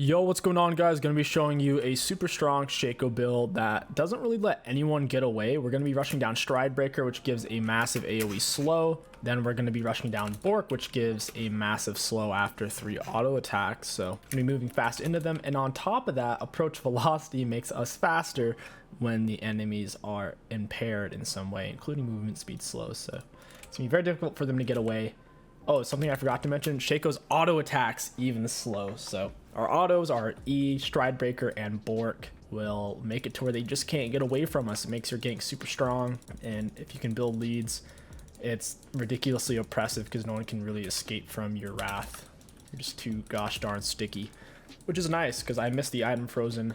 Yo, what's going on, guys? Going to be showing you a super strong Shaco build that doesn't really let anyone get away. We're going to be rushing down Stride Breaker, which gives a massive AoE slow. Then we're going to be rushing down Bork, which gives a massive slow after 3 auto attacks. So we're going to be moving fast into them. And on top of that, approach velocity makes us faster when the enemies are impaired in some way, including movement speed slow. So it's going to be very difficult for them to get away. Oh, something I forgot to mention, Shaco's auto attacks even slow. So our autos are E, Stride Breaker, and Bork will make it to where they just can't get away from us. It makes your gank super strong, and if you can build leads, it's ridiculously oppressive because no one can really escape from your wrath. You're just too gosh darn sticky, which is nice because I missed the item Frozen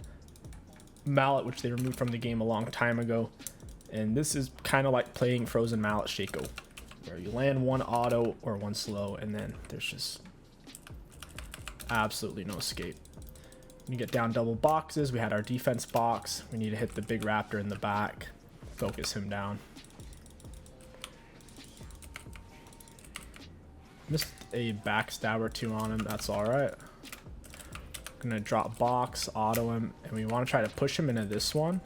Mallet, which they removed from the game a long time ago. And this is kind of like playing Frozen Mallet Shaco, where you land one auto or one slow, and then there's just absolutely no escape. You get down double boxes. We had our defense box. We need to hit the big raptor in the back, focus him down. Missed a backstab or two on him. That's all right. Gonna drop box, auto him, and we want to try to push him into this one.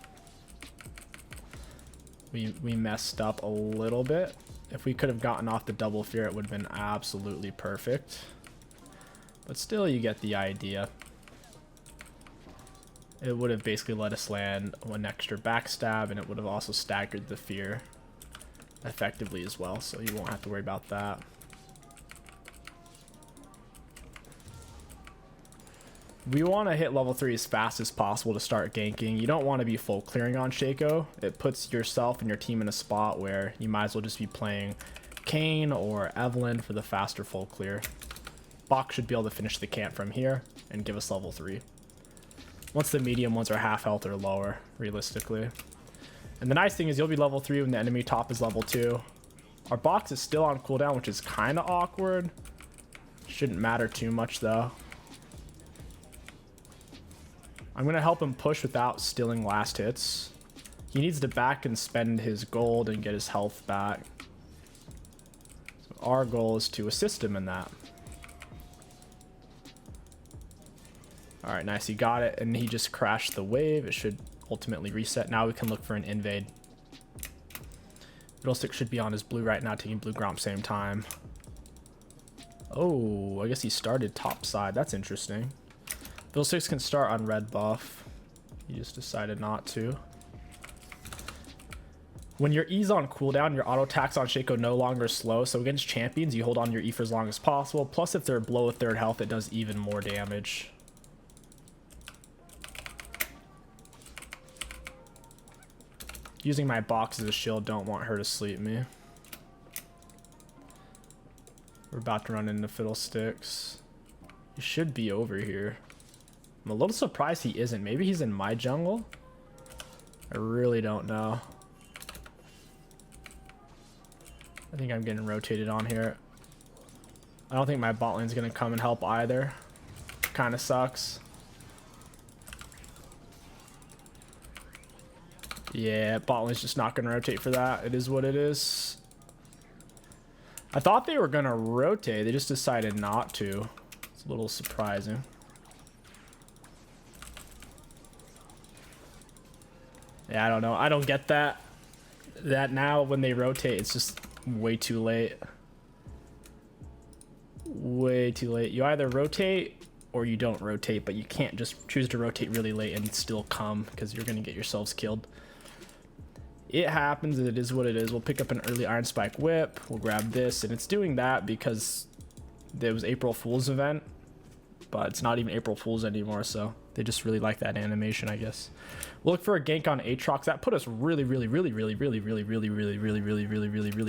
We messed up a little bit. If we could have gotten off the double fear, it would have been absolutely perfect. But still, you get the idea. It would have basically let us land one extra backstab, and it would have also staggered the fear effectively as well, so you won't have to worry about that. We want to hit level 3 as fast as possible to start ganking. You don't want to be full clearing on Shaco. It puts yourself and your team in a spot where you might as well just be playing Kayn or Evelyn for the faster full clear. Bok should be able to finish the camp from here and give us level 3. Once the medium ones are half health or lower, realistically. And the nice thing is you'll be level 3 when the enemy top is level 2. Our box is still on cooldown, which is kind of awkward. Shouldn't matter too much though. I'm going to help him push without stealing last hits. He needs to back and spend his gold and get his health back. So our goal is to assist him in that. Alright, nice. He got it, and he just crashed the wave. It should ultimately reset. Now we can look for an invade. Fiddlestick should be on his blue right now, taking blue Gromp same time. Oh, I guess he started top side. That's interesting. Fiddlesticks can start on red buff. He just decided not to. When your E's on cooldown, your auto attacks on Shaco no longer slow. So against champions, you hold on your E for as long as possible. Plus, if they're below a third health, it does even more damage. Using my box as a shield, don't want her to sleep me. We're about to run into Fiddlesticks. He should be over here. I'm a little surprised he isn't. Maybe he's in my jungle? I really don't know. I think I'm getting rotated on here. I don't think my bot lane's gonna come and help either. Kind of sucks. Yeah, bot lane's just not gonna rotate for that. It is what it is. I thought they were gonna rotate. They just decided not to. It's a little surprising. Yeah, I don't know. I don't get that. That now when they rotate, it's just way too late. Way too late. You either rotate or you don't rotate, but you can't just choose to rotate really late and still come because you're going to get yourselves killed. It happens. It is what it is. We'll pick up an early Iron Spike Whip. We'll grab this, and it's doing that because there was April Fool's event, but it's not even April Fool's anymore, so they just really like that animation, I guess. We'll look for a gank on Aatrox. That put us really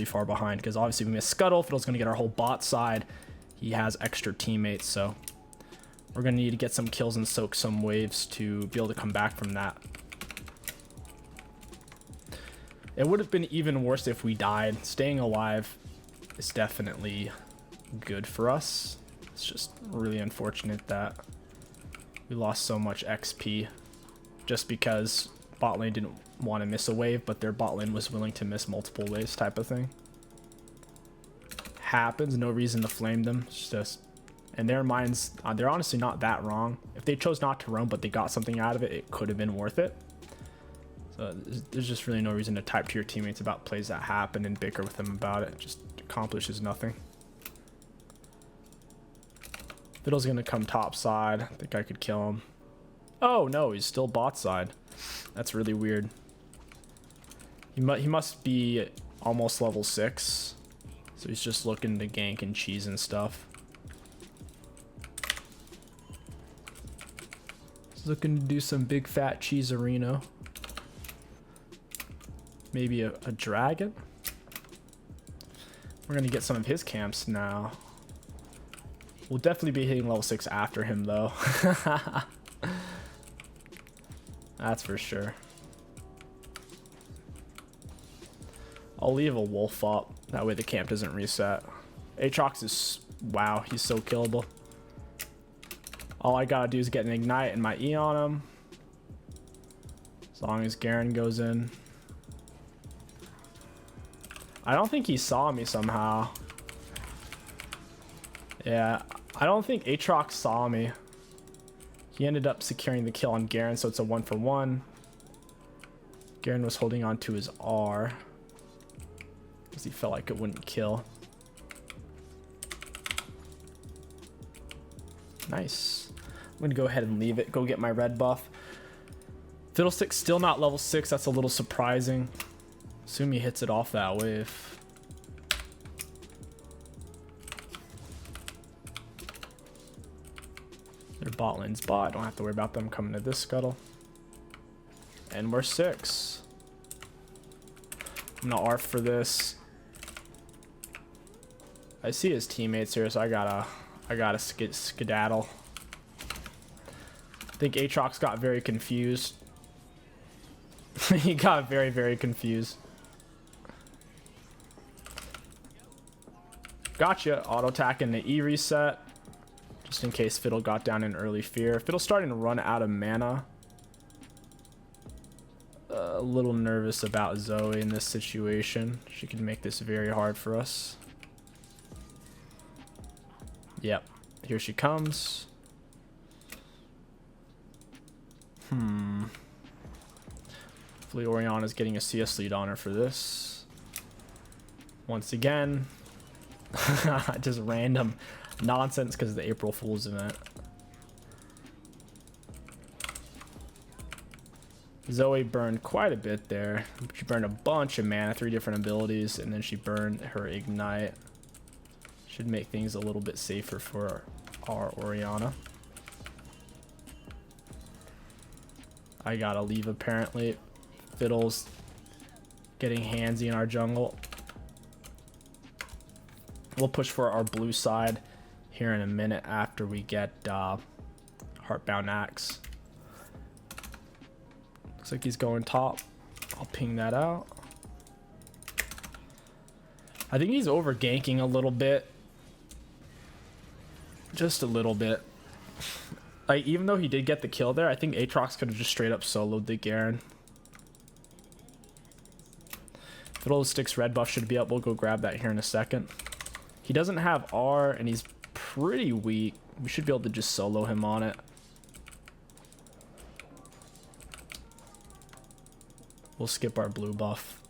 far behind because obviously we missed Scuttle. Fiddle's going to get our whole bot side. He has extra teammates, so we're going to need to get some kills and soak some waves to be able to come back from that. It would have been even worse if we died. Staying alive is definitely good for us. It's just really unfortunate that we lost so much XP just because bot lane didn't want to miss a wave, but their bot lane was willing to miss multiple waves type of thing. Happens, no reason to flame them. It's just And their minds, they're honestly not that wrong. If they chose not to roam, but they got something out of it, it could have been worth it. So there's just really no reason to type to your teammates about plays that happen and bicker with them about it. It just accomplishes nothing. Fiddle's gonna come top side. I think I could kill him. Oh no, he's still bot side. That's really weird. He must be almost level 6. So he's just looking to gank and cheese and stuff. He's looking to do some big fat cheese arena. Maybe a dragon? We're gonna get some of his camps now. We'll definitely be hitting level 6 after him though. That's for sure. I'll leave a wolf up. That way the camp doesn't reset. 𝐒𝐻𝐂𝐈𝐀𝐋𝐒 is... wow, he's so killable. All I gotta do is get an ignite and my E on him. As long as Garen goes in. I don't think he saw me somehow. Yeah, I don't think 𝐒𝐻𝐂𝐈𝐀𝐋𝐒 saw me. He ended up securing the kill on Garen, so it's a 1-for-1. Garen was holding on to his R because he felt like it wouldn't kill. Nice. I'm gonna go ahead and leave it. Go get my red buff. Fiddlestick's still not level 6. That's a little surprising. Assume he hits it off that wave. Their bot lane's bot. I don't have to worry about them coming to this scuttle. And we're 6. I'm gonna ARF for this. I see his teammates here, so I gotta skedaddle. I think 𝐒𝐻𝐂𝐈𝐀𝐋𝐒 got very confused. He got very, very confused. Gotcha. Auto attack in the E reset. Just in case Fiddle got down in early fear. Fiddle's starting to run out of mana. A little nervous about Zoe in this situation. She could make this very hard for us. Yep. Here she comes. Hopefully Orianna's getting a CS lead on her for this. Once again. Just random nonsense because of the April Fool's event. Zoe burned quite a bit there. She burned a bunch of mana, 3 different abilities, and then she burned her ignite. Should make things a little bit safer for our Orianna. I gotta leave apparently. Fiddle's getting handsy in our jungle. We'll push for our blue side here in a minute after we get Heartbound Axe. Looks like he's going top. I'll ping that out. I think he's over ganking a little bit. Just a little bit. Like, even though he did get the kill there, I think 𝐒𝐻𝐂𝐈𝐀𝐋 could have just straight up soloed the Garen. Fiddlestick's red buff should be up. We'll go grab that here in a second. He doesn't have R, and he's pretty weak. We should be able to just solo him on it. We'll skip our blue buff.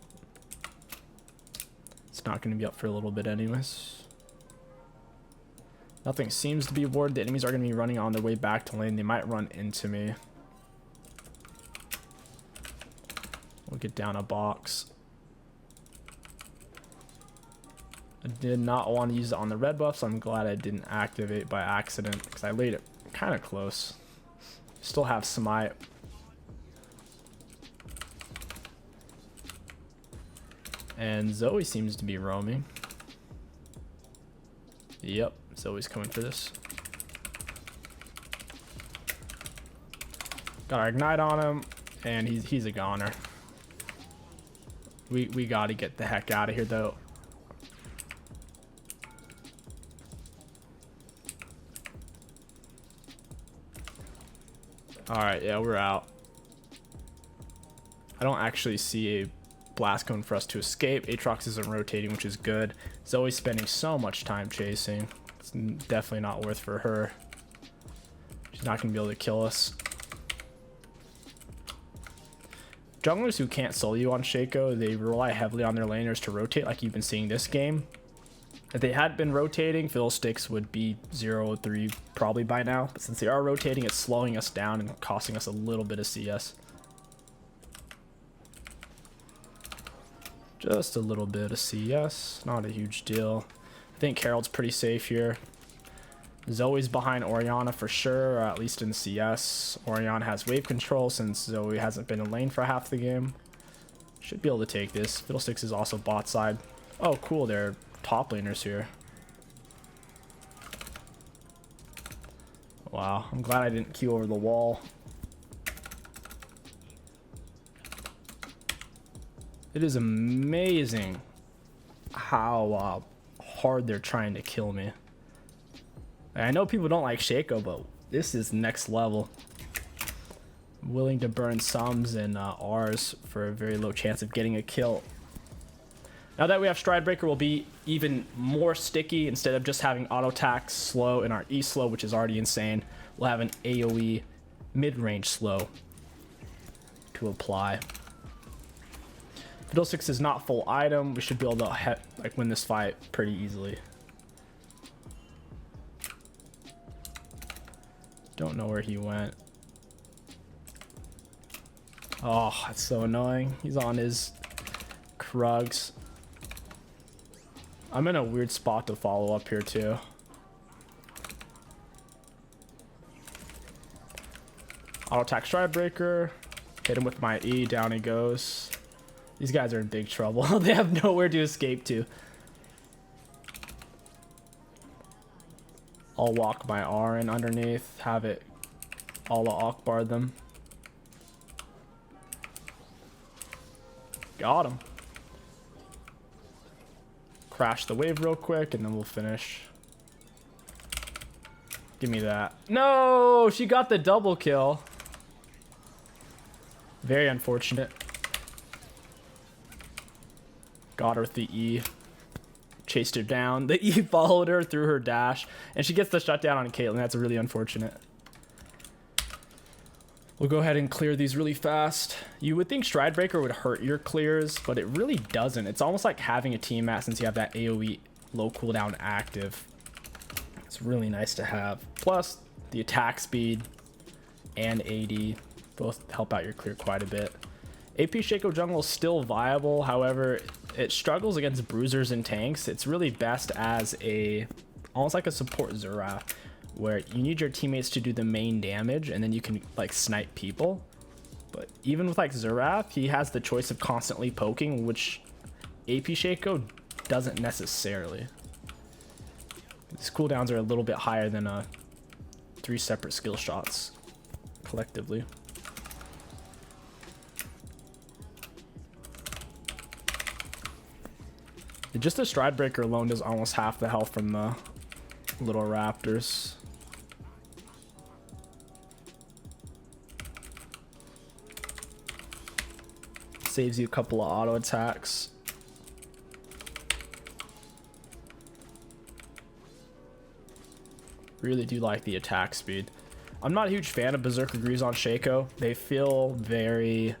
It's not going to be up for a little bit anyways. Nothing seems to be warded. The enemies are going to be running on their way back to lane. They might run into me. We'll get down a box. I did not want to use it on the red buff, so I'm glad I didn't activate by accident because I laid it kind of close. Still have smite. And Zoe seems to be roaming. Yep, Zoe's coming for this. Got our ignite on him, and he's a goner. We gotta get the heck out of here though. Alright, yeah, we're out. I don't actually see a blast cone for us to escape. 𝐒𝐻𝐂𝐈𝐀𝐋 isn't rotating, which is good. Zoe's spending so much time chasing. It's definitely not worth for her. She's not going to be able to kill us. Junglers who can't solo you on Shaco, they rely heavily on their laners to rotate like you've been seeing this game. If they had been rotating, Fiddlesticks would be 0-3 probably by now. But since they are rotating, it's slowing us down and costing us a little bit of CS. Just a little bit of CS, not a huge deal. I think Carol's pretty safe here. Zoe's behind Orianna for sure, or at least in CS. Orianna has wave control since Zoe hasn't been in lane for half the game. Should be able to take this. Fiddlesticks is also bot side. Oh, cool. They're top laners here. Wow. I'm glad I didn't queue over the wall. It is amazing how hard they're trying to kill me. I know people don't like Shaco, but this is next level. I'm willing to burn sums and Rs for a very low chance of getting a kill. Now that we have Stride Breaker, we'll be even more sticky. Instead of just having auto attack slow and our E slow, which is already insane, we'll have an AoE mid-range slow to apply. Fiddlesticks is not full item. We should be able to like win this fight pretty easily. Don't know where he went. Oh, that's so annoying. He's on his Krugs. I'm in a weird spot to follow up here too. Auto attack Stride Breaker. Hit him with my E. Down he goes. These guys are in big trouble. They have nowhere to escape to. I'll walk my R in underneath, have it Allah Akbar them. Got him. Crash the wave real quick and then we'll finish. Give me that. No, she got the double kill. Very unfortunate. Got her with the E. Chased her down. The E followed her through her dash. And she gets the shutdown on Caitlyn. That's really unfortunate. We'll go ahead and clear these really fast. You would think Stride Breaker would hurt your clears, but it really doesn't. It's almost like having a team mat since you have that AoE low cooldown active. It's really nice to have. Plus, the attack speed and AD both help out your clear quite a bit. AP Shaco jungle is still viable, however, it struggles against bruisers and tanks. It's really best as almost like a support Xerath, where you need your teammates to do the main damage and then you can like snipe people. But even with like Xerath, he has the choice of constantly poking, which AP Shaco doesn't necessarily. These cooldowns are a little bit higher than 3 separate skill shots collectively. Just the Stride Breaker alone does almost half the health from the little raptors. Saves you a couple of auto attacks. Really do like the attack speed. I'm not a huge fan of Berserker Greaves on Shaco. They feel very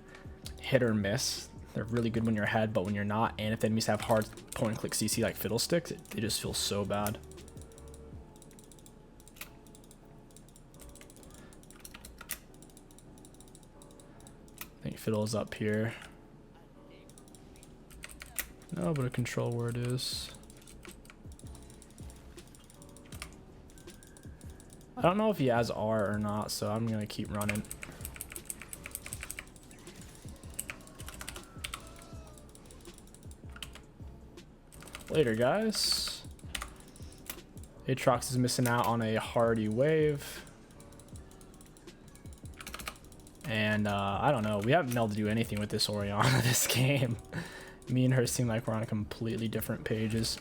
hit or miss. They're really good when you're ahead, but when you're not, and if the enemies have hard point and click CC like Fiddlesticks, they just feel so bad. I think Fiddle's up here. No, but a control word is. I don't know if he has R or not, so I'm gonna keep running. Later, guys. Aatrox is missing out on a hardy wave. And I don't know. We haven't been able to do anything with this Orianna this game. Me and her seem like we're on completely different pages.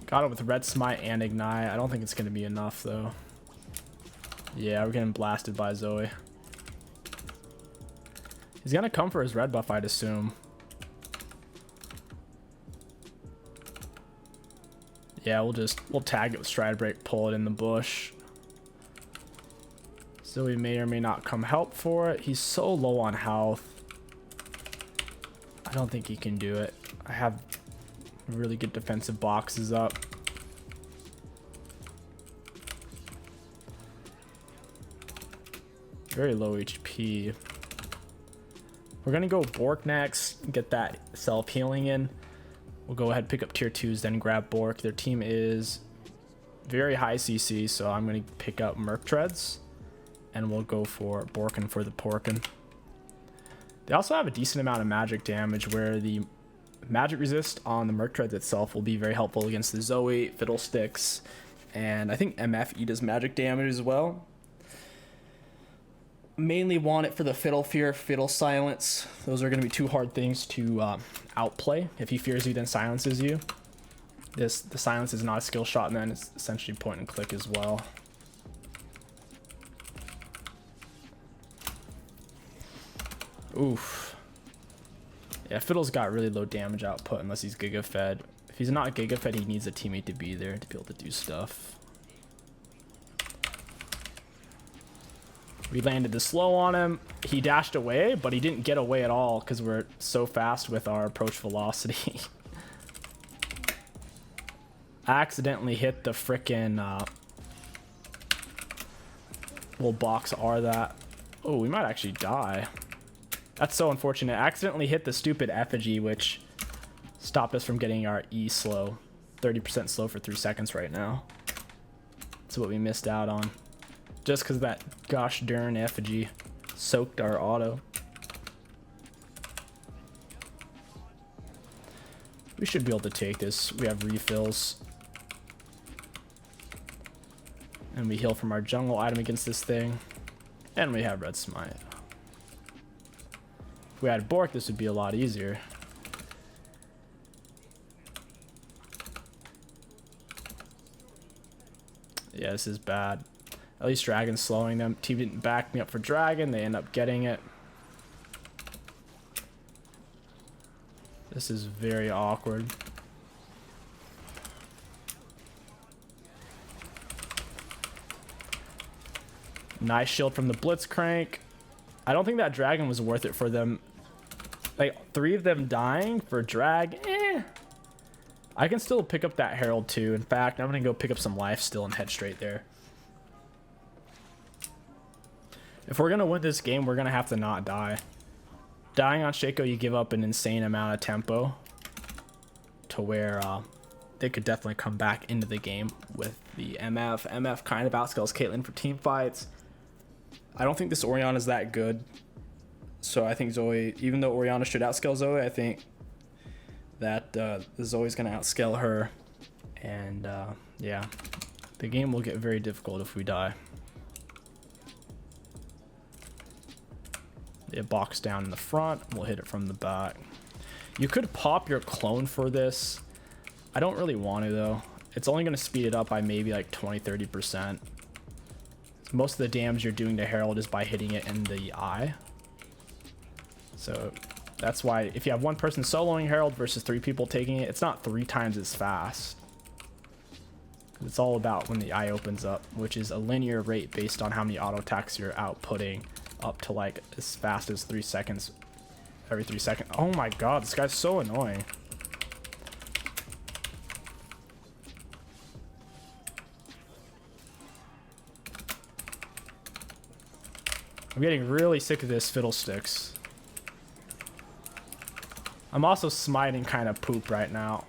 Got it with Red Smite and Ignite. I don't think it's going to be enough, though. Yeah, we're getting blasted by Zoe. He's going to come for his red buff, I'd assume. Yeah, we'll tag it with stride break, pull it in the bush. So we may or may not come help for it. He's so low on health. I don't think he can do it. I have really good defensive boxes up. Very low HP. We're gonna go Bork next, get that self-healing in. We'll go ahead, pick up tier 2s, then grab Bork. Their team is very high CC, so I'm gonna pick up Merc Treads, and we'll go for Borkin for the Porkin. They also have a decent amount of magic damage, where the magic resist on the Merc Treads itself will be very helpful against the Zoe, Fiddlesticks, and I think MFE does magic damage as well. Mainly want it for the Fiddle Fear, Fiddle Silence. Those are going to be two hard things to outplay. If he fears you, then silences you. The silence is not a skill shot, and then it's essentially point and click as well. Oof. Yeah, Fiddle's got really low damage output unless he's Giga Fed. If he's not Giga Fed, he needs a teammate to be there to be able to do stuff. We landed the slow on him. He dashed away, but he didn't get away at all because we're so fast with our approach velocity. I accidentally hit the frickin' little box R that. Oh, we might actually die. That's so unfortunate. I accidentally hit the stupid effigy, which stopped us from getting our E slow. 30% slow for 3 seconds right now. That's what we missed out on. Just because that gosh darn effigy soaked our auto. We should be able to take this. We have refills. And we heal from our jungle item against this thing. And we have red smite. If we had Bork, this would be a lot easier. Yeah, this is bad. At least Dragon's slowing them. Team didn't back me up for Dragon. They end up getting it. This is very awkward. Nice shield from the Blitzcrank. I don't think that Dragon was worth it for them. Like, 3 of them dying for Drag, eh. I can still pick up that Herald too. In fact, I'm going to go pick up some life still and head straight there. If we're going to win this game, we're going to have to not die. Dying on Shaco, you give up an insane amount of tempo to where they could definitely come back into the game with the MF. MF kind of outscales Caitlyn for team fights. I don't think this Orianna is that good. So I think Zoe, even though Orianna should outscale Zoe, I think that Zoe's going to outscale her. And yeah, the game will get very difficult if we die. It box down in the front. We'll hit it from the back. You could pop your clone for this. I don't really want to though. It's only going to speed it up by maybe like 20-30%. Most of the damage you're doing to Herald is by hitting it in the eye. So that's why if you have one person soloing Herald versus 3 people taking it, it's not 3 times as fast. It's all about when the eye opens up, which is a linear rate based on how many auto attacks you're outputting, up to like as fast as 3 seconds every 3 seconds. Oh my god, this guy's so annoying. I'm getting really sick of this Fiddlesticks. I'm also smiting kind of poop right now.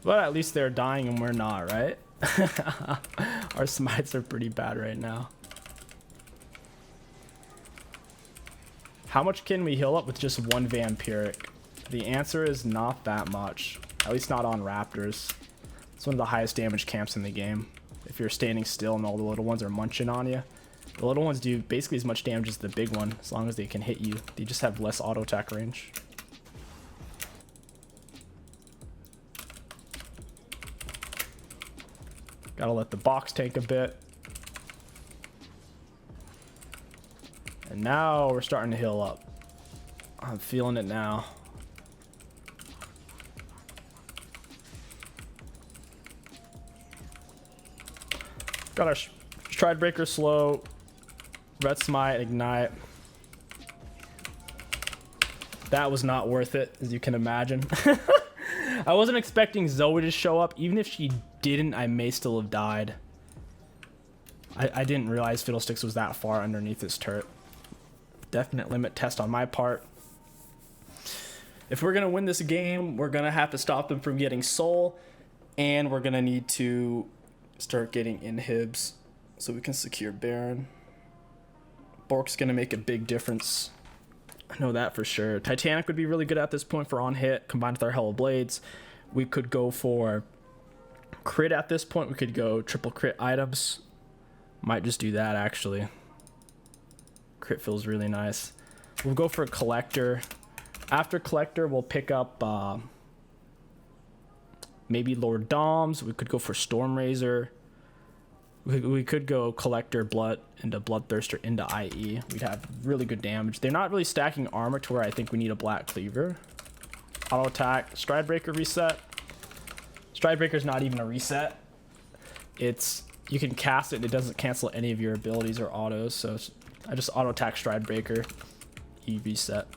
But at least they're dying and we're not, right? Our smites are pretty bad right now. How much can we heal up with just 1 Vampiric? The answer is not that much. At least not on Raptors. It's one of the highest damage camps in the game. If you're standing still and all the little ones are munching on you. The little ones do basically as much damage as the big one, as long as they can hit you. They just have less auto attack range. Gotta let the box take a bit. And now we're starting to heal up. I'm feeling it now. Got our Stride Breaker slow. Red Smite, Ignite. That was not worth it, as you can imagine. I wasn't expecting Zoe to show up. Even if she didn't, I may still have died. I didn't realize Fiddlesticks was that far underneath this turret. Definite limit test on my part. If we're going to win this game, we're going to have to stop them from getting Soul. And we're going to need to start getting inhibs so we can secure Baron. Bork's going to make a big difference. I know that for sure. Titanic would be really good at this point for on hit, combined with our Hell of Blades. We could go for crit at this point. We could go triple crit items. Might just do that, actually. Crit feels really nice. We'll go for a Collector. After Collector, we'll pick up maybe Lord Doms. We could go for Storm Razor. We could go Collector, Blood into Bloodthirster into IE. We'd have really good damage. They're not really stacking armor to where I think we need a Black Cleaver. Auto attack, Stride Breaker reset. Stride Breaker's not even a reset. It's, you can cast it and it doesn't cancel any of your abilities or autos. So I just auto attack Stride Breaker. E reset.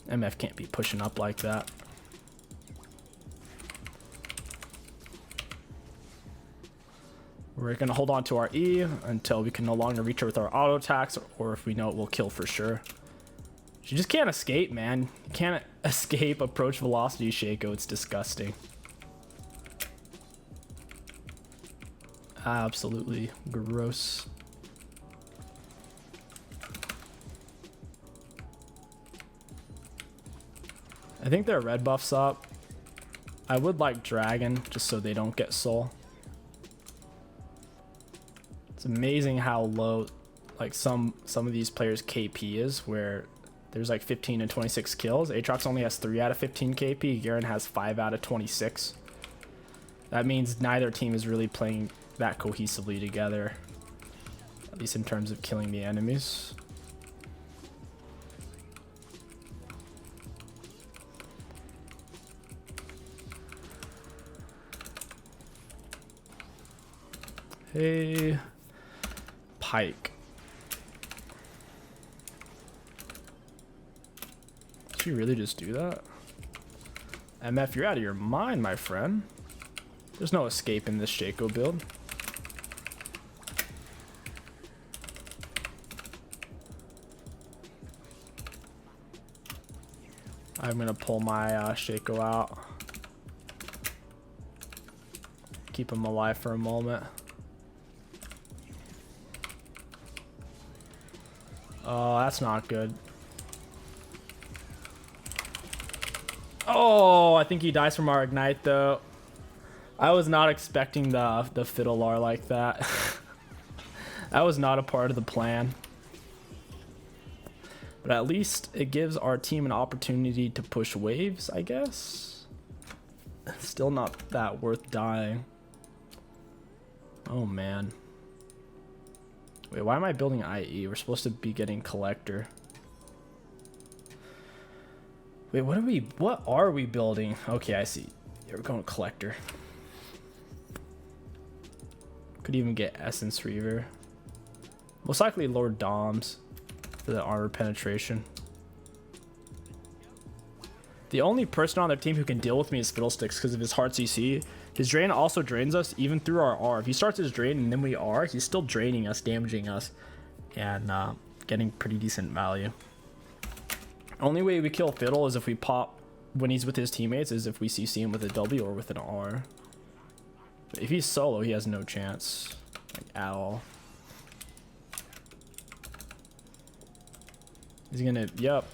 MF can't be pushing up like that. We're going to hold on to our E until we can no longer reach her with our auto attacks, or if we know it will kill for sure. She just can't escape, man. You can't escape approach velocity, Shaco. It's disgusting. Absolutely gross. I think their red buff's up. I would like Dragon, just so they don't get Soul. It's amazing how low, like some of these players' KP is, where there's like 15 and 26 kills. Aatrox only has 3 out of 15 KP. Garen has 5 out of 26. That means neither team is really playing that cohesively together, at least in terms of killing the enemies. Hey, Pike. Did she really just do that? MF, you're out of your mind, my friend. There's no escape in this Shaco build. I'm gonna pull my Shaco out. Keep him alive for a moment. Oh, that's not good. Oh, I think he dies from our Ignite, though. I was not expecting the Fiddler like that. That was not a part of the plan. But at least it gives our team an opportunity to push waves, I guess. Still not that worth dying. Oh, man. Wait, why am I building IE? We're supposed to be getting Collector. Wait, what are we building? Okay, I see. Yeah, we're going Collector. Could even get Essence Reaver. Most likely Lord Doms for the armor penetration. The only person on their team who can deal with me is Fiddlesticks because of his hard CC. His drain also drains us even through our R. If he starts his drain and then we R, he's still draining us, damaging us, and getting pretty decent value. Only way we kill Fiddle is if we pop when he's with his teammates, is if we CC him with a W or with an R. But if he's solo, he has no chance, like, at all. He's gonna, yep.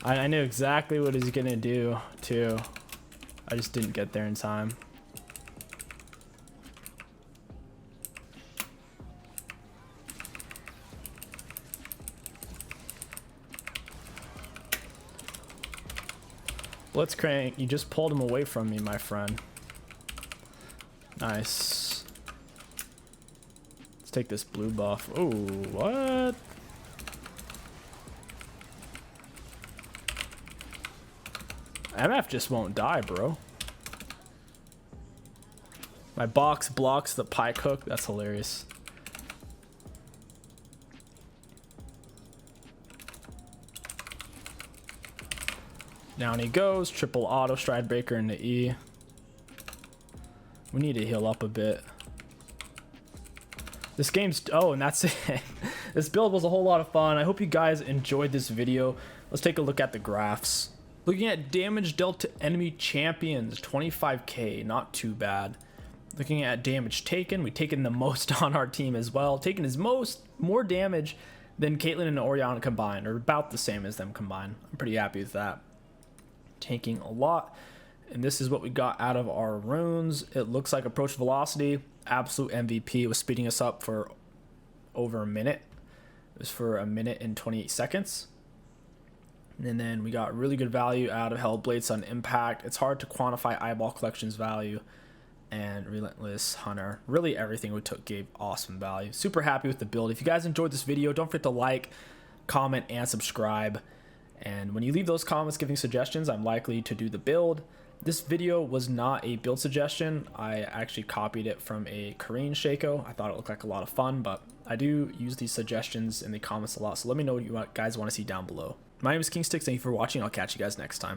I knew exactly what he's gonna do too. I just didn't get there in time. Blitzcrank, you just pulled him away from me, my friend. Nice. Let's take this blue buff. Oh, what? MF just won't die, bro. My box blocks the pie cook. That's hilarious. Down he goes. Triple auto stride breaker into E. We need to heal up a bit. This game's... Oh, and that's it. This build was a whole lot of fun. I hope you guys enjoyed this video. Let's take a look at the graphs. Looking at damage dealt to enemy champions, 25k, not too bad. Looking at damage taken, we've taken the most on our team as well. Taken as more damage than Caitlyn and Orianna combined, or about the same as them combined. I'm pretty happy with that. Taking a lot, and this is what we got out of our runes. It looks like approach velocity, absolute MVP. Was speeding us up for over a minute. It was for a minute and 28 seconds. And then we got really good value out of Hellblade Sun Impact. It's hard to quantify eyeball collections value. And Relentless Hunter. Really everything we took gave awesome value. Super happy with the build. If you guys enjoyed this video, don't forget to like, comment, and subscribe. And when you leave those comments giving suggestions, I'm likely to do the build. This video was not a build suggestion. I actually copied it from a Korean Shaco. I thought it looked like a lot of fun, but I do use these suggestions in the comments a lot. So let me know what you guys want to see down below. My name is 𝐒𝐿. Thank you for watching. I'll catch you guys next time.